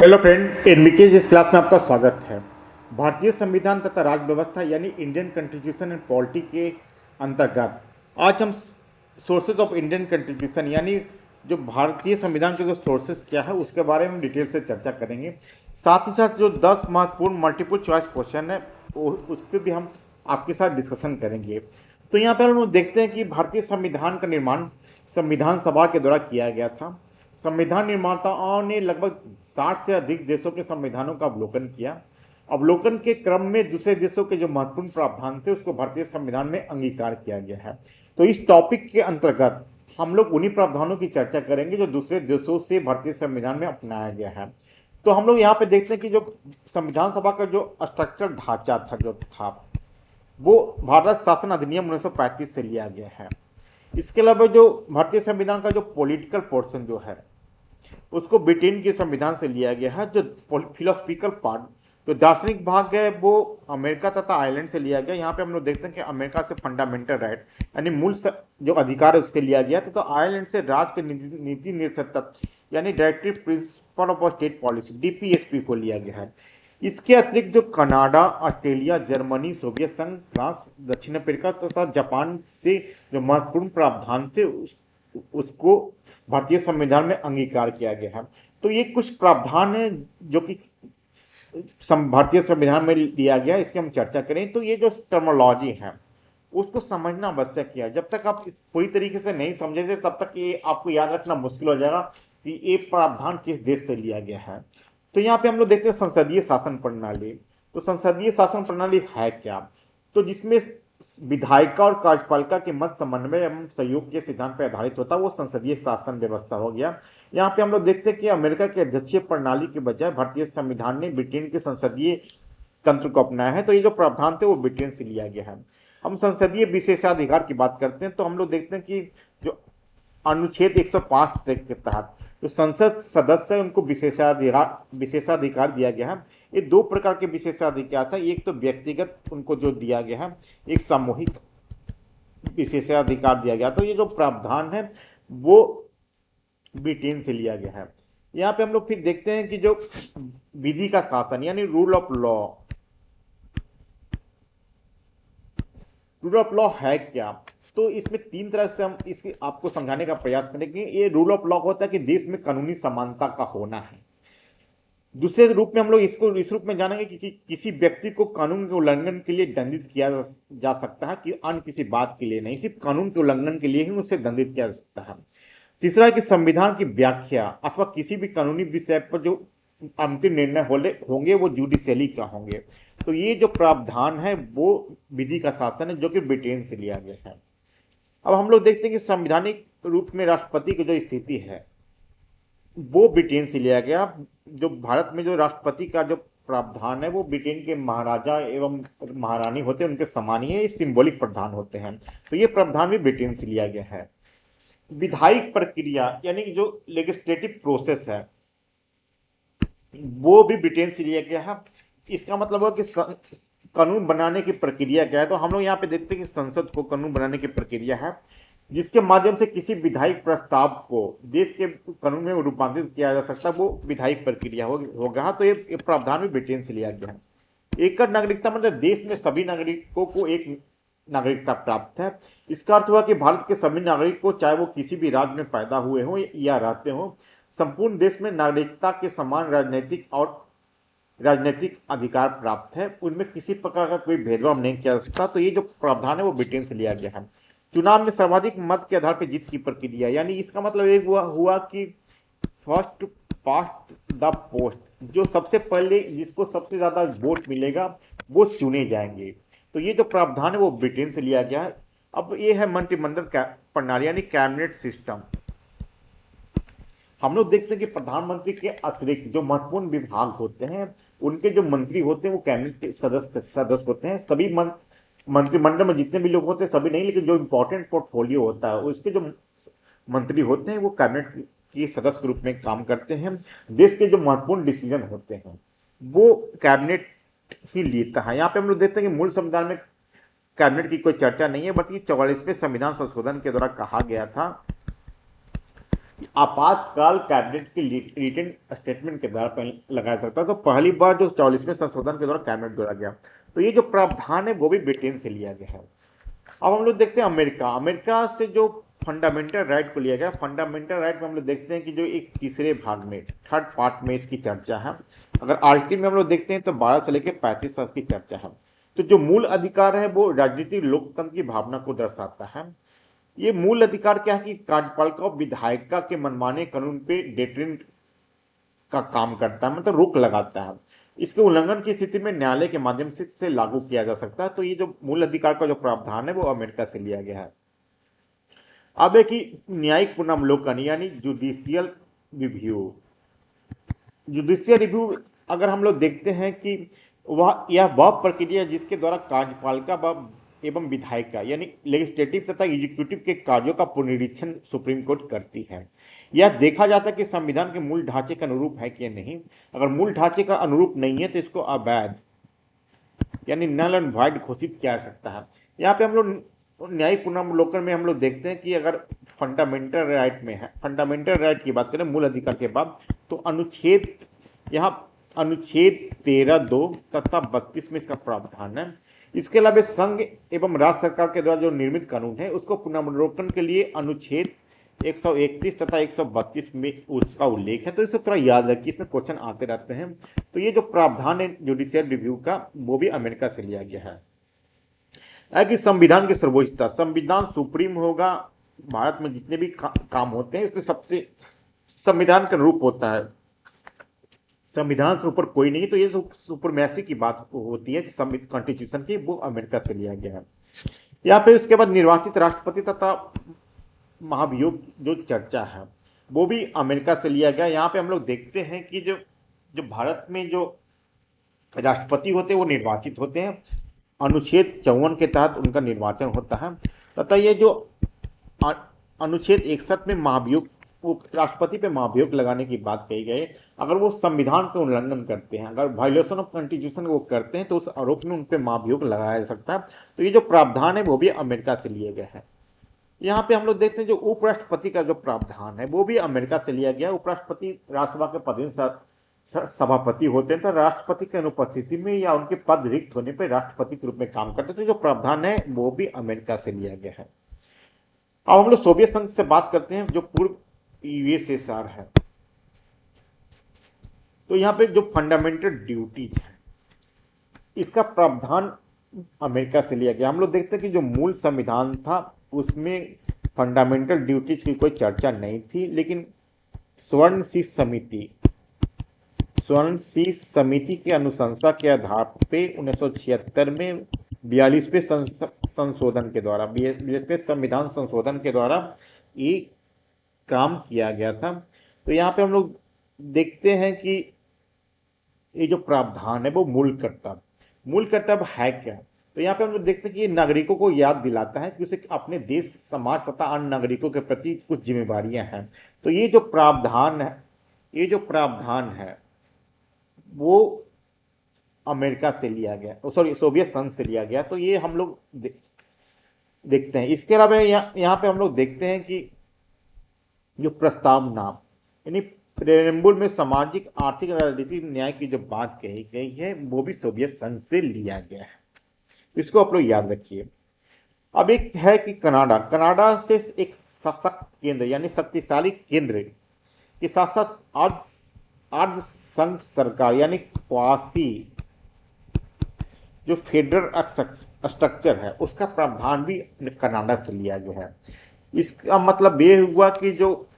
Hello friend, एनवीके इस class में आपका स्वागत है। भारतीय संविधान तथा राज्य व्यवस्था यानी इंडियन कॉन्स्टिट्यूशन एंड पॉलिटी के अंतर्गत आज हम सोर्सेज ऑफ इंडियन कॉन्स्टिट्यूशन यानी जो भारतीय संविधान के जो सोर्सेज क्या है उसके बारे में डिटेल से चर्चा करेंगे। साथ ही साथ जो 10 महत्वपूर्ण मल्टीपल चॉइस क्वेश्चन है उस पर भी हम आपके साथ डिस्कशन करेंगे। तो यहाँ पर हम देखते हैं कि भारतीय संविधान का निर्माण संविधान सभा के द्वारा किया गया था। संविधान निर्माताओं ने लगभग 60 से अधिक देशों के संविधानों का अवलोकन किया। अवलोकन के क्रम में दूसरे देशों के जो महत्वपूर्ण प्रावधान थे उसको भारतीय संविधान में अंगीकार किया गया है। तो इस टॉपिक के अंतर्गत हम लोग उन्हीं प्रावधानों की चर्चा करेंगे जो दूसरे देशों से भारतीय संविधान में अपनाया गया है। तो हम लोग यहाँ पे देखते हैं कि जो संविधान सभा का जो स्ट्रक्चर ढांचा था वो भारत शासन अधिनियम 1935 से लिया गया है। इसके अलावा जो भारतीय संविधान का जो पॉलिटिकल पोर्शन जो है उसको ब्रिटेन के संविधान से लिया गया है। जो फिलोसफिकल पार्ट जो दार्शनिक भाग है वो अमेरिका तथा आयरलैंड से लिया गया। यहाँ पे हम लोग देखते हैं कि अमेरिका से फंडामेंटल राइट यानी मूल जो अधिकार है उसके लिया गया तो आयरलैंड से राज्य के नीति निर्देशक तत्व यानी directive principle of state policy DPSP को लिया गया है। इसके अतिरिक्त जो कनाडा, ऑस्ट्रेलिया, जर्मनी, सोवियत संघ, फ्रांस, दक्षिण अफ्रीका तथा जापान से जो महत्वपूर्ण प्रावधान थे उसको भारतीय संविधान में अंगीकार किया गया है। तो ये कुछ प्रावधान है जो कि भारतीय संविधान में लिया गया, इसकी हम चर्चा करें। तो ये जो टर्मोलॉजी है उसको समझना आवश्यक है। जब तक आप पूरी तरीके से नहीं समझेंगे तब तक ये आपको याद रखना मुश्किल हो जाएगा कि ये प्रावधान किस देश से लिया गया है। तो यहाँ पे हम लोग देखते हैं संसदीय शासन प्रणाली। तो संसदीय शासन प्रणाली है क्या? तो जिसमें विधायिका और कार्यपालिका के मत समन्वय एवं सहयोग के सिद्धांत पर आधारित होता है वो संसदीय शासन व्यवस्था हो गया। यहाँ पे हम लोग देखते हैं कि अमेरिका के अध्यक्षीय प्रणाली के बजाय भारतीय संविधान ने ब्रिटेन के संसदीय तंत्र को अपनाया है। तो ये जो प्रावधान थे वो ब्रिटेन से लिया गया है। हम संसदीय विशेषाधिकार की बात करते हैं तो हम लोग देखते हैं कि जो अनुच्छेद 105 के तहत जो संसद सदस्य है उनको विशेषाधिकार दिया गया है। ये दो प्रकार के विशेषाधिकार था, एक तो व्यक्तिगत उनको जो दिया गया है, एक सामूहिक विशेषाधिकार दिया गया। तो ये जो प्रावधान है वो ब्रिटेन से लिया गया है। यहाँ पे हम लोग फिर देखते हैं कि जो विधि का शासन यानी रूल ऑफ लॉ है क्या? तो इसमें तीन तरह से हम इसकी आपको समझाने का प्रयास करेंगे। ये रूल ऑफ लॉ होता है कि देश में कानूनी समानता का होना है। दूसरे रूप में हम लोग इसको इस रूप में जानेंगे कि किसी व्यक्ति को कानून के उल्लंघन के लिए दंडित किया जा सकता है कि अन्य किसी बात के लिए नहीं, सिर्फ कानून के उल्लंघन के लिए ही उसे दंडित किया जा सकता है। तीसरा है कि संविधान की व्याख्या अथवा किसी भी कानूनी विषय पर जो अंतिम निर्णय होंगे वो जुडिशियली का होंगे। तो ये जो प्रावधान है वो विधि का शासन है जो कि ब्रिटेन से लिया गया है। अब हम लोग देखते हैं कि संवैधानिक रूप में राष्ट्रपति की जो स्थिति है वो ब्रिटेन से लिया गया। जो भारत में जो राष्ट्रपति का जो प्रावधान है वो ब्रिटेन के महाराजा एवं महारानी होते हैं उनके समान ही है, ये सिंबॉलिक प्रावधान होते हैं। तो ये प्रावधान भी ब्रिटेन से लिया गया है। विधायिक प्रक्रिया यानी जो लेजिस्लेटिव प्रोसेस है वो भी ब्रिटेन से लिया गया है। इसका मतलब है कि कानून बनाने की प्रक्रिया क्या है। तो हम लोग यहाँ पे देखते हैं कि संसद को कानून बनाने की प्रक्रिया है जिसके माध्यम से किसी विधायिक प्रस्ताव को देश के कानून में रूपांतरित किया जा सकता है, वो विधायिक प्रक्रिया होगा। तो ये प्रावधान भी ब्रिटेन से लिया गया है। एकल नागरिकता मतलब देश में सभी नागरिकों को एक नागरिकता प्राप्त है। इसका अर्थ हुआ कि भारत के सभी नागरिक को चाहे वो किसी भी राज्य में पैदा हुए हों या रहते हों संपूर्ण देश में नागरिकता के समान राजनीतिक अधिकार प्राप्त है। उनमें किसी प्रकार का कोई भेदभाव नहीं किया जा सकता। तो ये जो प्रावधान है वो ब्रिटेन से लिया गया है। चुनाव में सर्वाधिक मत के आधार पर जीत की प्रक्रिया यानी इसका मतलब एक हुआ कि फर्स्ट पास्ट द पोस्ट, जो सबसे पहले जिसको सबसे ज्यादा वोट मिलेगा वो चुने जाएंगे। तो ये जो प्रावधान है वो ब्रिटेन से लिया गया है। अब ये है मंत्रिमंडल प्रणाली यानी कैबिनेट सिस्टम। हम लोग देखते हैं कि प्रधानमंत्री के अतिरिक्त जो महत्वपूर्ण विभाग होते हैं उनके जो मंत्री होते हैं वो कैबिनेट के सदस्य होते हैं। सभी मंत्रिमंडल में जितने भी लोग होते हैं सभी नहीं, लेकिन जो इंपॉर्टेंट पोर्टफोलियो होता है उसके जो मंत्री होते हैं वो कैबिनेट के सदस्य के रूप में काम करते हैं। देश के जो महत्वपूर्ण डिसीजन होते हैं वो कैबिनेट ही लेता है। यहाँ पे हम लोग देखते हैं कि मूल संविधान में कैबिनेट की कोई चर्चा नहीं है, बल्कि 44वें संविधान संशोधन के द्वारा कहा गया था आपातकाल कैबिनेट की रिटन स्टेटमेंट के द्वारा लगाया सकता है। तो पहली बार जो 44वें संशोधन के द्वारा कैबिनेट जोड़ा गया, तो ये जो प्रावधान है वो भी ब्रिटेन से लिया गया है। अब हम लोग देखते हैं अमेरिका। अमेरिका से जो फंडामेंटल राइट को लिया गया, फंडामेंटल राइट में हम लोग देखते हैं कि जो एक तीसरे भाग में, थर्ड पार्ट में इसकी चर्चा है। अगर आर्टिकल में हम लोग देखते हैं तो 12 से लेकर 35 तक की चर्चा है। तो जो मूल अधिकार है वो राजनीतिक लोकतंत्र की भावना को दर्शाता है। ये मूल अधिकार क्या है कि कार्यपालिका और विधायिका के मनमाने कानून पे डेटरेंट का काम करता है, मतलब रोक लगाता है। इसके उल्लंघन की स्थिति में न्यायालय के माध्यम से लागू किया जा सकता है। तो ये जो मूल अधिकार का जो प्रावधान है वो अमेरिका से लिया गया है। अब है कि न्यायिक पुनर्वलोकन यानी जुडिशियल रिव्यू। जुडिशियल रिव्यू अगर हम लोग देखते हैं कि वह प्रक्रिया जिसके द्वारा कार्यपालिका एवं विधायिका यानी लेजिस्लेटिव तथा एग्जीक्यूटिव के कार्यों का पुनरीक्षण सुप्रीम कोर्ट करती है। यह देखा जाता है कि संविधान के मूल ढांचे के अनुरूप है कि नहीं। अगर मूल ढांचे का अनुरूप नहीं है तो इसको अवैध यानी नल एंड वाइड घोषित किया जा सकता है। यहाँ पे हम लोग न्यायिक पुनर्वलोकन में हम लोग देखते हैं कि अगर फंडामेंटल राइट में है, फंडामेंटल राइट की बात करें मूल अधिकार के बाद, तो अनुच्छेद यहाँ अनुच्छेद 13(2) तथा 32 में इसका प्रावधान है। इसके अलावा संघ एवं राज्य सरकार के द्वारा जो निर्मित कानून है उसको पुनर्वलोकन के लिए अनुच्छेद 131 तथा 132 में उसका उल्लेख है। तो इसे थोड़ा याद रखिए, इसमें क्वेश्चन आते रहते हैं। तो ये जो प्रावधान है जुडिशियल रिव्यू का वो भी अमेरिका से लिया गया है कि संविधान की सर्वोच्चता, संविधान सुप्रीम होगा। भारत में जितने भी काम होते हैं उसमें सबसे संविधान का रूप होता है, संविधान से ऊपर कोई नहीं। तो ये जो सुपरमैसी की बात होती है कॉन्स्टिट्यूशन की, वो अमेरिका से लिया गया है। यहाँ पे उसके बाद निर्वाचित राष्ट्रपति तथा महाभियोग जो चर्चा है वो भी अमेरिका से लिया गया। यहाँ पे हम लोग देखते हैं कि जो जो भारत में जो राष्ट्रपति होते हैं वो निर्वाचित होते हैं, अनुच्छेद 54 के तहत उनका निर्वाचन होता है। तथा ये जो अनुच्छेद 61 में महाभियोग, वो राष्ट्रपति पे महाभियोग लगाने की बात कही गई। अगर वो संविधान का उल्लंघन करते हैं, अगर वायलेशन ऑफ कॉन्स्टिट्यूशन वो करते हैं तो उस आरोप में उन पर महाभियोग लगाया जा सकता है। तो ये जो प्रावधान है वो भी अमेरिका से लिए गए हैं। यहाँ पे हम लोग देखते हैं जो उपराष्ट्रपति का जो प्रावधान है वो भी अमेरिका से लिया गया। उपराष्ट्रपति राज्यसभा के पद सभापति होते हैं, तो राष्ट्रपति की अनुपस्थिति में या उनके पद रिक्त होने पर राष्ट्रपति के रूप में काम करते हैं। तो जो प्रावधान है वो भी अमेरिका से लिया गया है। अब हम लोग सोवियत संघ से बात करते हैं जो पूर्व यूएसएसआर है। तो यहाँ पे जो फंडामेंटल ड्यूटीज है इसका प्रावधान अमेरिका से लिया गया। हम लोग देखते हैं कि जो मूल संविधान था उसमें फंडामेंटल ड्यूटीज की कोई चर्चा नहीं थी, लेकिन स्वर्ण सी समिति की अनुशंसा के आधार पे 1976 में 42वें संशोधन के द्वारा, 42वें संविधान संशोधन के द्वारा ये काम किया गया था। तो यहाँ पे हम लोग देखते हैं कि ये जो प्रावधान है वो मूल कर्तव्य है क्या। तो यहाँ पे हम लोग देखते हैं कि ये नागरिकों को याद दिलाता है कि उसे अपने देश, समाज तथा अन्य नागरिकों के प्रति कुछ जिम्मेवारियां हैं। तो ये जो प्रावधान है वो अमेरिका से लिया गया, सॉरी सोवियत संघ से लिया गया। तो ये हम लोग देखते हैं। इसके अलावा यहाँ पे हम लोग देखते हैं कि जो प्रस्तावना यानी प्रेम्बुल में सामाजिक, आर्थिक, राजनीतिक न्याय की जो बात कही गई है वो भी सोवियत संघ से लिया गया है। इसको आप लोग याद रखिए। अब एक है कि कनाडा से एक सशक्त केंद्र यानी शक्तिशाली केंद्र के साथ साथ अर्ध संघ सरकार यानी क्वासी जो फेडरल स्ट्रक्चर है उसका प्रावधान भी कनाडा से लिया गया है। इसका मतलब ये हुआ कि जो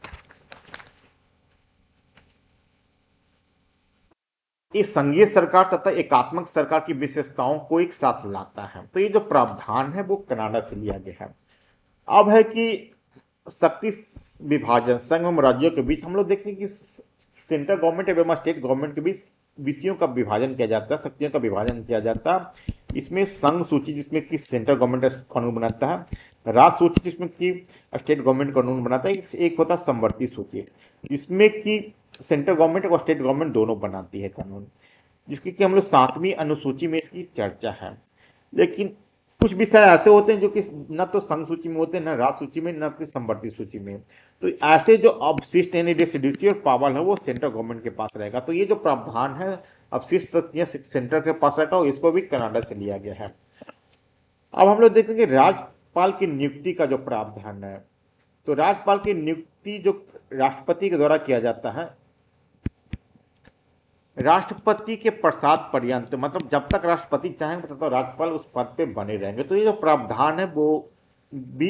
ये संघीय सरकार तथा एकात्मक सरकार की विशेषताओं को एक साथ लाता है। तो ये जो प्रावधान है वो कनाडा से लिया गया है। अब है कि शक्ति विभाजन, संघ एवं राज्यों के बीच हम लोग देखते हैं कि सेंट्रल गवर्नमेंट एवं स्टेट गवर्नमेंट के बीच विषयों का विभाजन किया जाता है, शक्तियों का विभाजन किया जाता है। इसमें संघ सूची जिसमें कि सेंट्रल गवर्नमेंट कानून बनाता है, राज्य सूची जिसमें कि स्टेट गवर्नमेंट कानून बनाता है, एक होता है समवर्ती सूची जिसमें कि सेंट्रल गवर्नमेंट और स्टेट गवर्नमेंट दोनों बनाती है कानून, जिसकी कि हम लोग 7वीं अनुसूची में इसकी चर्चा है। लेकिन कुछ विषय ऐसे होते हैं जो कि न तो संघ सूची में होते हैं, न राज्य सूची में, न तो समवर्ती सूची में। तो ऐसे जो अवशिष्ट यानी रेसिड्यूशियल पावर है वो सेंट्रल गवर्नमेंट के पास रहेगा। तो ये जो प्रावधान है अवशिष्ट शक्तियां सेंटर के पास रहेगा, इसको भी कनाडा से लिया गया है। अब हम लोग देखेंगे राज्यपाल की नियुक्ति का जो प्रावधान है। तो राज्यपाल की नियुक्ति जो राष्ट्रपति के द्वारा किया जाता है, राष्ट्रपति के प्रसाद पर्यंत, मतलब जब तक राष्ट्रपति चाहेंगे तब तक राज्यपाल उस पद पे बने रहेंगे। तो ये जो प्रावधान है वो भी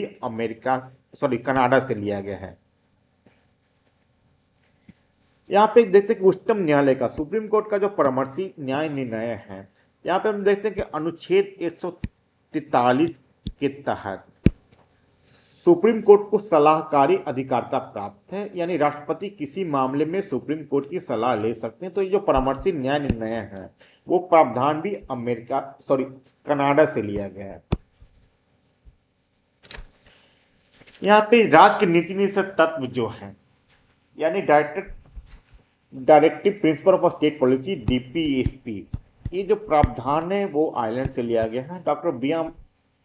कनाडा से लिया गया है। यहाँ पे देखते हैं कि उच्चतम न्यायालय का, सुप्रीम कोर्ट का जो परामर्शी न्याय निर्णय है, यहाँ पे हम देखते हैं कि अनुच्छेद 143 के तहत सुप्रीम कोर्ट को सलाहकारी अधिकारिता प्राप्त है, यानी राष्ट्रपति किसी मामले में सुप्रीम कोर्ट की सलाह ले सकते हैं। तो ये जो परामर्शी न्याय निर्णय है वो प्रावधान भी कनाडा से लिया गया है। यहाँ पे राज्य के नीति निषेध तत्व जो है, यानी directive principle of state policy DPSP, ये जो प्रावधान है वो आयरलैंड से लिया गया है। Doctor B R.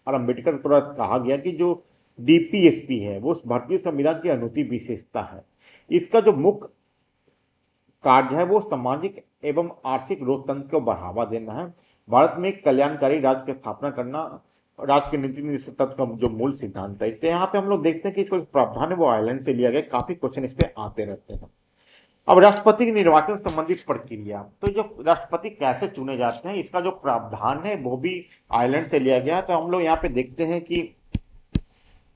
अम्बेडकर द्वारा कहा गया कि जो डीपीएसपी है वो भारतीय संविधान की अनूठी विशेषता है। इसका जो मुख्य कार्य है वो सामाजिक एवं आर्थिक लोकतंत्र को बढ़ावा देना है, भारत में एक कल्याणकारी राज्य की स्थापना करना, राज्य के नीति निषेध तत्व का जो मूल सिद्धांत है। तो यहाँ पे हम लोग देखते हैं कि इसका प्रावधान है वो आयरलैंड से लिया गया। काफी क्वेश्चन इस पे आते रहते हैं। अब राष्ट्रपति के निर्वाचन संबंधी प्रक्रिया, तो जो राष्ट्रपति कैसे चुने जाते हैं इसका जो प्रावधान है वो भी आयरलैंड से लिया गया है। तो हम लोग यहाँ पे देखते हैं कि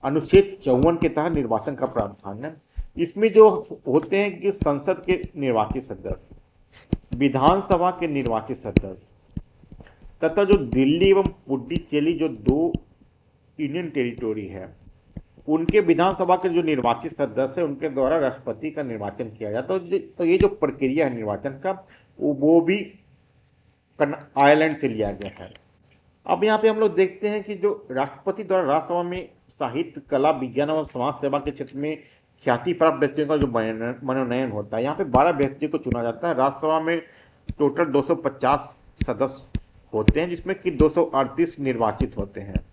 अनुच्छेद 54 के तहत निर्वाचन का प्रावधान है। इसमें जो होते हैं कि संसद के निर्वाचित सदस्य, विधानसभा के निर्वाचित सदस्य तथा जो दिल्ली एवं पुडुचेरी जो 2 यूनियन टेरिटोरी है उनके विधानसभा के जो निर्वाचित सदस्य है उनके द्वारा राष्ट्रपति का निर्वाचन किया जाता है। तो ये जो प्रक्रिया है निर्वाचन का वो भी आयरलैंड से लिया गया है। अब यहाँ पे हम लोग देखते हैं कि जो राष्ट्रपति द्वारा राज्यसभा में साहित्य, कला, विज्ञान और समाज सेवा के क्षेत्र में ख्याति प्राप्त व्यक्तियों का जो मनोनयन होता है, यहाँ पे 12 व्यक्तियों को चुना जाता है। राज्यसभा में टोटल 250 सदस्य होते हैं, जिसमें कि 238 निर्वाचित होते हैं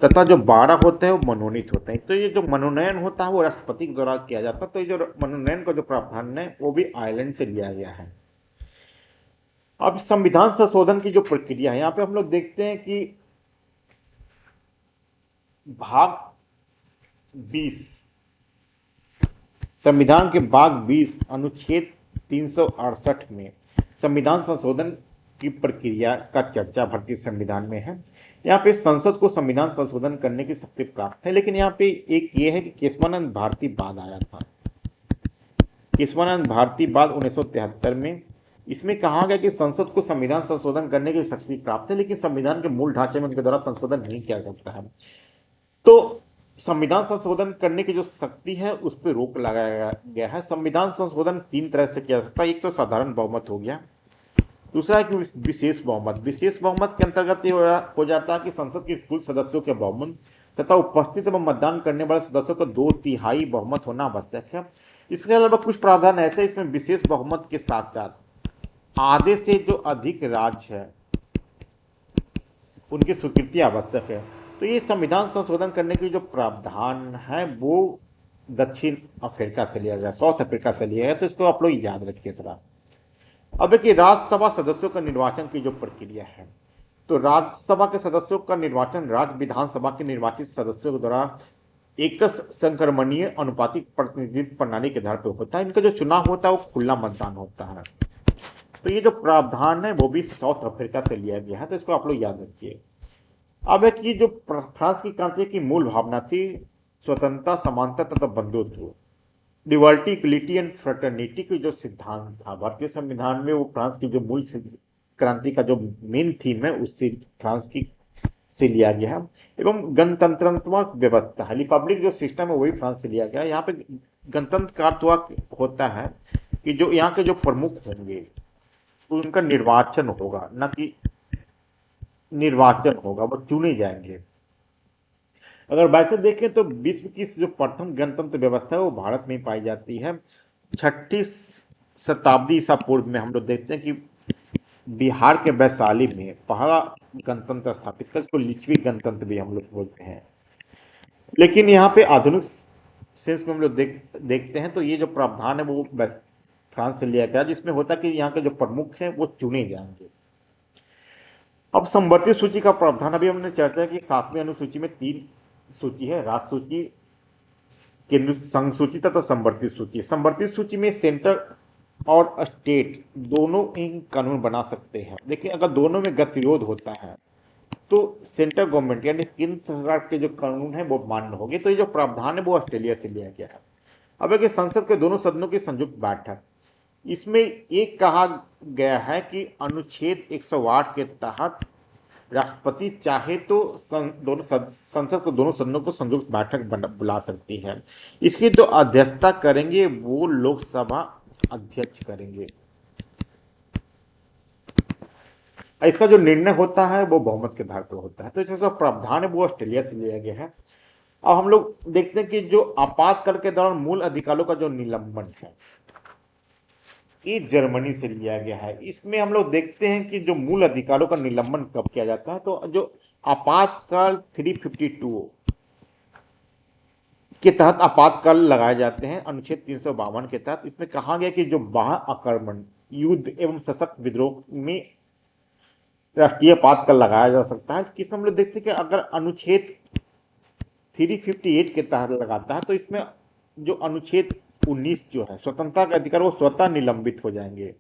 तथा जो 12 होते हैं वो मनोनीत होते हैं। तो ये जो मनोनयन होता है वो राष्ट्रपति के द्वारा किया जाता है। तो ये जो मनोनयन का जो प्रावधान है वो भी आयरलैंड से लिया गया है। अब संविधान संशोधन की जो प्रक्रिया है, यहाँ पे हम लोग देखते हैं कि भाग 20, संविधान के भाग 20 अनुच्छेद 368 में संविधान संशोधन की प्रक्रिया का चर्चा भारतीय संविधान में है। यहाँ पे संसद को संविधान संशोधन करने की शक्ति प्राप्त है, लेकिन यहाँ पे एक ये है कि केशवानंद भारती बाद आया था। केशवानंद भारती बाद 1973 में इसमें कहा गया कि संसद को संविधान संशोधन करने की शक्ति प्राप्त है, लेकिन संविधान के मूल ढांचे में उनके द्वारा संशोधन नहीं किया जा सकता है। तो संविधान संशोधन करने की जो शक्ति है उस पर रोक लगाया गया है। संविधान संशोधन 3 तरह से किया जा सकता है। एक तो साधारण बहुमत हो गया, दूसरा है कि विशेष बहुमत। विशेष बहुमत के अंतर्गत ये हो जाता है कि संसद के कुल सदस्यों के बहुमत तथा उपस्थित एवं मतदान करने वाले सदस्यों का 2/3 बहुमत होना आवश्यक है। इसके अलावा कुछ प्रावधान ऐसे इसमें विशेष बहुमत के साथ साथ आधे से जो अधिक राज्य है उनकी स्वीकृति आवश्यक है। तो ये संविधान संशोधन करने की जो प्रावधान है वो दक्षिण अफ्रीका से लिया गया, साउथ अफ्रीका से लिया गया। तो इसको आप लोग याद रखिए थोड़ा। अब देखिए राज्यसभा सदस्यों का निर्वाचन की जो प्रक्रिया है, तो राज्यसभा के सदस्यों का निर्वाचन राज्य विधानसभा के निर्वाचित सदस्यों के द्वारा एक संक्रमणीय अनुपातिक प्रतिनिधित्व प्रणाली के आधार पर होता है। इनका जो चुनाव होता है वो खुला मतदान होता है। तो ये जो प्रावधान है वो भी साउथ अफ्रीका से लिया गया है, तो इसको आप लोग याद रखिए। अब एक ये जो फ्रांस की क्रांति की मूल भावना थी स्वतंत्रता, समानता तथा बंधुत्व, लिबर्टी, इक्वलिटी एंड फ्रेटर्निटी की जो सिद्धांत था भारतीय संविधान में, वो फ्रांस की जो मूल क्रांति का जो मेन थीम है उससे फ्रांस की से लिया गया है। एवं गणतंत्रात्मक व्यवस्था है, रिपब्लिक जो सिस्टम है वही फ्रांस से लिया गया है। यहाँ पे गणतंत्र का अर्थ होता है कि जो यहाँ के जो प्रमुख होंगे उनका निर्वाचन होगा, न कि निर्वाचन होगा, वो चुने जाएंगे। अगर वैसे देखें तो विश्व की जो प्रथम गणतंत्र व्यवस्था है वो भारत में पाई जाती है। 6ठी शताब्दी ईसा पूर्व में हम लोग देखते हैं कि बिहार के वैशाली में पहला गणतंत्र स्थापित कर, इसको लिच्छवी गणतंत्र भी हम लोग बोलते हैं। लेकिन यहाँ पे आधुनिक सेंस में हम लोग देखते हैं तो ये जो प्रावधान है वो फ्रांस से लिया गया, जिसमें होता है कि यहाँ के जो प्रमुख हैं वो चुने जाएंगे। अब संवर्धित सूची का प्रावधान अभी हमने चर्चा की, 7वीं अनुसूची में 3 सूची है, राज्य सूची, केंद्र संघ सूची तथा संवर्धित सूची। संवर्धित सूची में सेंटर और स्टेट दोनों ही कानून बना सकते हैं, लेकिन अगर दोनों में गतिरोध होता है तो सेंट्रल गवर्नमेंट यानी केंद्र सरकार के जो कानून है वो मान्य होंगे। तो ये जो प्रावधान है वो ऑस्ट्रेलिया से लिया गया है। अब एक संसद के दोनों सदनों की संयुक्त बैठक, इसमें एक कहा गया है कि अनुच्छेद 108 के तहत राष्ट्रपति चाहे तो संसद को दोनों सदनों को संयुक्त बैठक बुला सकती है। इसकी जो अध्यक्षता करेंगे वो लोकसभा अध्यक्ष करेंगे। इसका जो निर्णय होता है वो बहुमत के आधार पर होता है। तो इसका जो प्रावधान है वो ऑस्ट्रेलिया से लिया गया है। अब हम लोग देखते हैं कि जो आपातकाल के दौरान मूल अधिकारों का जो निलंबन है ये जर्मनी से लिया गया है। इसमें हम लोग देखते हैं कि जो मूल अधिकारों का निलंबन कब किया जाता है, तो जो आपातकाल 352 के तहत आपातकाल लगाए जाते हैं, अनुच्छेद 352 के तहत। इसमें कहा गया कि जो बाह्य आक्रमण, युद्ध एवं सशक्त विद्रोह में राष्ट्रीय आपातकाल लगाया जा सकता है। किसमें हम लोग देखते हैं कि अगर अनुच्छेद 358 के तहत लगाता है तो इसमें जो अनुच्छेद 19 जो है स्वतंत्रता के अधिकार वो स्वतः निलंबित हो जाएंगे।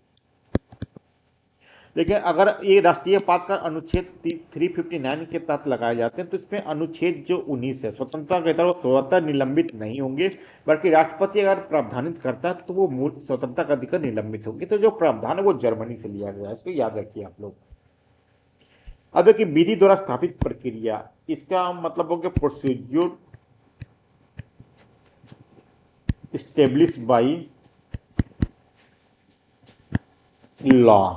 लेकिन अगर ये राष्ट्रीय आपातकाल अनुच्छेद 359 के तहत लगाए जाते हैं तो इसमें अनुच्छेद जो 19 है स्वतंत्रता के अधिकार वो स्वतः निलंबित नहीं होंगे, बल्कि राष्ट्रपति अगर प्रावधानित करता है तो वो मूल स्वतंत्रता का अधिकार निलंबित होंगे। तो जो प्रावधान है वो जर्मनी से लिया गया है, इसको याद रखिए आप लोग। अब देखिए विधि द्वारा स्थापित प्रक्रिया, इसका मतलब हो गया प्रोसीड्यूर स्टेब्लिश बाई लॉ।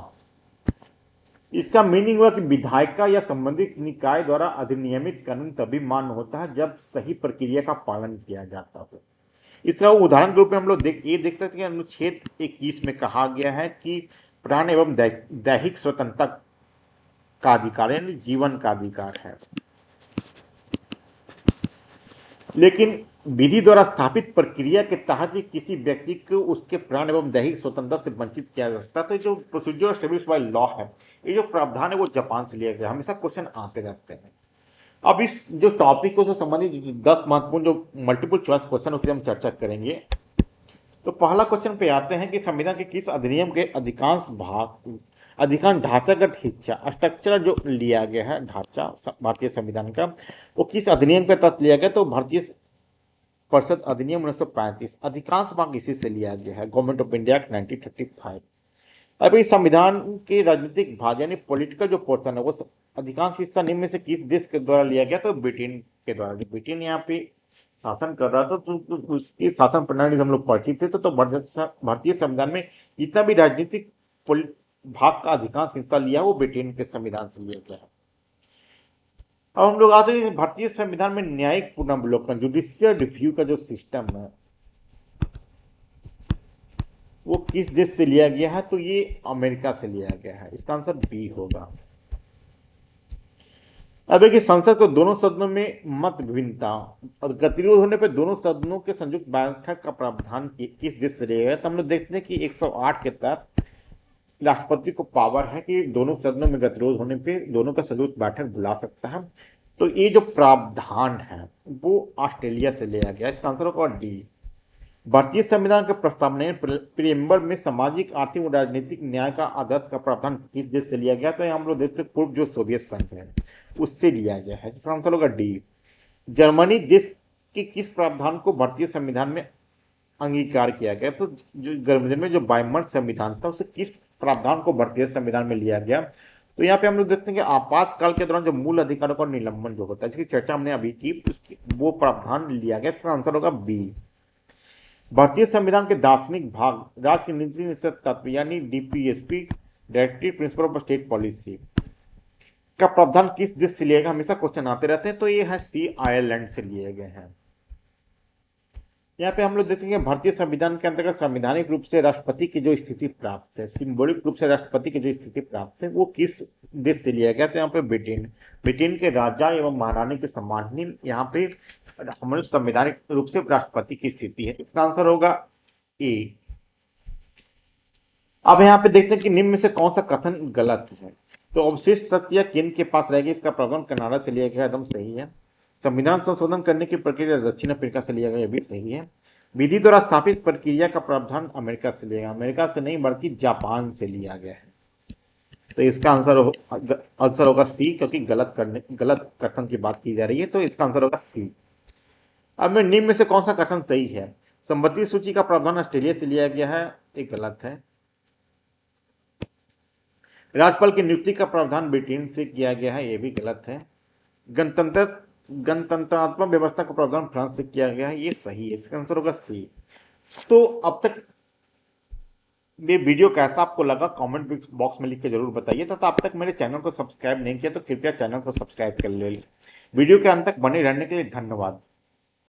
इसका मीनिंग हुआ कि विधायिका या संबंधित निकाय द्वारा अधिनियमित कानून तभी मान्य होता है जब सही प्रक्रिया का पालन किया जाता हो। इसका उदाहरण के रूप में हम लोग देख सकते हैं कि अनुच्छेद 21 में कहा गया है कि प्राण एवं दैहिक स्वतंत्रता का अधिकार यानी जीवन का अधिकार है। लेकिन विधि द्वारा स्थापित प्रक्रिया के तहत ही किसी व्यक्ति को उसके प्राण एवं दैहिक स्वतंत्रता से वंचित किया जा सकता है। तो जो प्रोसीजर एस्टेब्लिश बाय लॉ है, ये जो प्रावधान है वो जापान से लिया गया। हमेशा क्वेश्चन आते रहते हैं। अब इस जो टॉपिक को से संबंधित 10 महत्वपूर्ण जो मल्टीपल चॉइस क्वेश्चन उसकी हम चर्चा करेंगे। तो पहला क्वेश्चन पे आते हैं कि संविधान के किस अधिनियम के अधिकांश ढांचागत हिस्सा स्ट्रक्चर जो लिया गया है ढांचा भारतीय संविधान का, वो किस अधिनियम के तहत लिया गया? तो भारतीय परिषद अधिनियम 1935 अधिकांश भाग इसी से लिया गया है, गवर्नमेंट ऑफ इंडिया 1935। अब इस संविधान के राजनीतिक भाग यानी पॉलिटिकल जो पोर्शन है वो अधिकांश हिस्सा निम्न में से किस देश के द्वारा लिया गया? तो ब्रिटेन के द्वारा। ब्रिटेन यहाँ पे शासन कर रहा था तो उसकी शासन प्रणाली से हम लोग परिचित थे। तो भारतीय संविधान में जितना भी राजनीतिक भाग का अधिकांश हिस्सा लिया वो ब्रिटेन के संविधान से लिया गया है। अब हम लोग आते हैं भारतीय संविधान में न्यायिक पुनर्विलोकन जुडिशियल रिव्यू का जो सिस्टम है वो किस देश से लिया गया है? तो ये अमेरिका से लिया गया है। इसका आंसर बी होगा। अब देखिए संसद को दोनों सदनों में मत भिन्नता और गतिरोध होने पर दोनों सदनों के संयुक्त बैठक का प्रावधान किस देश से लिया गया? तो हम लोग देखते हैं कि 108 के तहत राष्ट्रपति को पावर है कि दोनों सदनों में गतिरोध होने पे दोनों का संयुक्त बैठक बुला सकता है। तो ये जो प्रावधान है वो ऑस्ट्रेलिया से लिया गया। इसका आंसर होगा डी। भारतीय संविधान के प्रस्तावना प्रियम्बर में सामाजिक आर्थिक और राजनीतिक न्याय का आदर्श का प्रावधान किस देश से लिया गया? तो हम लोग देखते हैं पूर्व जो सोवियत संघ है उससे लिया गया है। इसका आंसर होगा डी। जर्मनी देश के किस प्रावधान को भारतीय संविधान में अंगीकार किया गया? तो जो जर्मनी में जो वाइमर संविधान था उसे किस प्रावधान को भारतीय संविधान में लिया गया? तो यहाँ पे हम लोग देखते हैं कि आपातकाल के दौरान जो मूल अधिकारों का निलंबन जो होता है इसकी चर्चा हमने अभी की, वो प्रावधान लिया गया। इसका आंसर होगा बी। भारतीय संविधान के दार्शनिक भाग राष्ट्र की नीति निश्चित तत्व यानी DPSP directive principle of state policy का प्रावधान किस देश से लिया गया? हमेशा क्वेश्चन आते रहते हैं। तो ये है सी, आयरलैंड से लिए गए हैं। यहाँ पे हम लोग देखेंगे भारतीय संविधान के अंतर्गत संवैधानिक रूप से राष्ट्रपति की जो स्थिति प्राप्त है, सिंबॉलिक रूप से राष्ट्रपति की जो स्थिति प्राप्त है, वो किस देश से लिया गया? तो यहाँ पे ब्रिटेन, ब्रिटेन के राजा एवं महारानी के सम्मान में यहाँ पे हमारे संवैधानिक रूप से राष्ट्रपति की स्थिति है। इसका आंसर होगा ए। अब यहाँ पे देखते हैं कि निम्न में से कौन सा कथन गलत है। तो अवशिष्ट सत्य या केंद्र के पास रहेगी, इसका प्रावधान कनाडा से लिया गया, एकदम सही है। संविधान संशोधन करने की प्रक्रिया दक्षिण अफ्रीका से लिया गया, यह भी सही है। विधि द्वारा स्थापित प्रक्रिया का प्रावधान अमेरिका से लिया गया, अमेरिका से नहीं बल्कि जापान से लिया गया है। तो इसका आंसर होगा सी, क्योंकि गलत कथन की बात की जा रही है, तो इसका आंसर होगा सी। अब में निम्न में से कौन सा कथन सही है? संपत्ति सूची का प्रावधान ऑस्ट्रेलिया से लिया गया है, एक गलत है। राज्यपाल की नियुक्ति का प्रावधान ब्रिटेन से किया गया है, यह भी गलत है। गणतंत्रात्मक व्यवस्था का प्रावधान फ्रांस से किया गया है, ये सही है, इसका आंसर होगा सी। तो अब तक ये वीडियो कैसा आपको लगा कमेंट बॉक्स में लिख के जरूर बताइए। तो अब तक मेरे चैनल को सब्सक्राइब नहीं किया तो कृपया चैनल को सब्सक्राइब कर ले। वीडियो के अंत तक बने रहने के लिए धन्यवाद।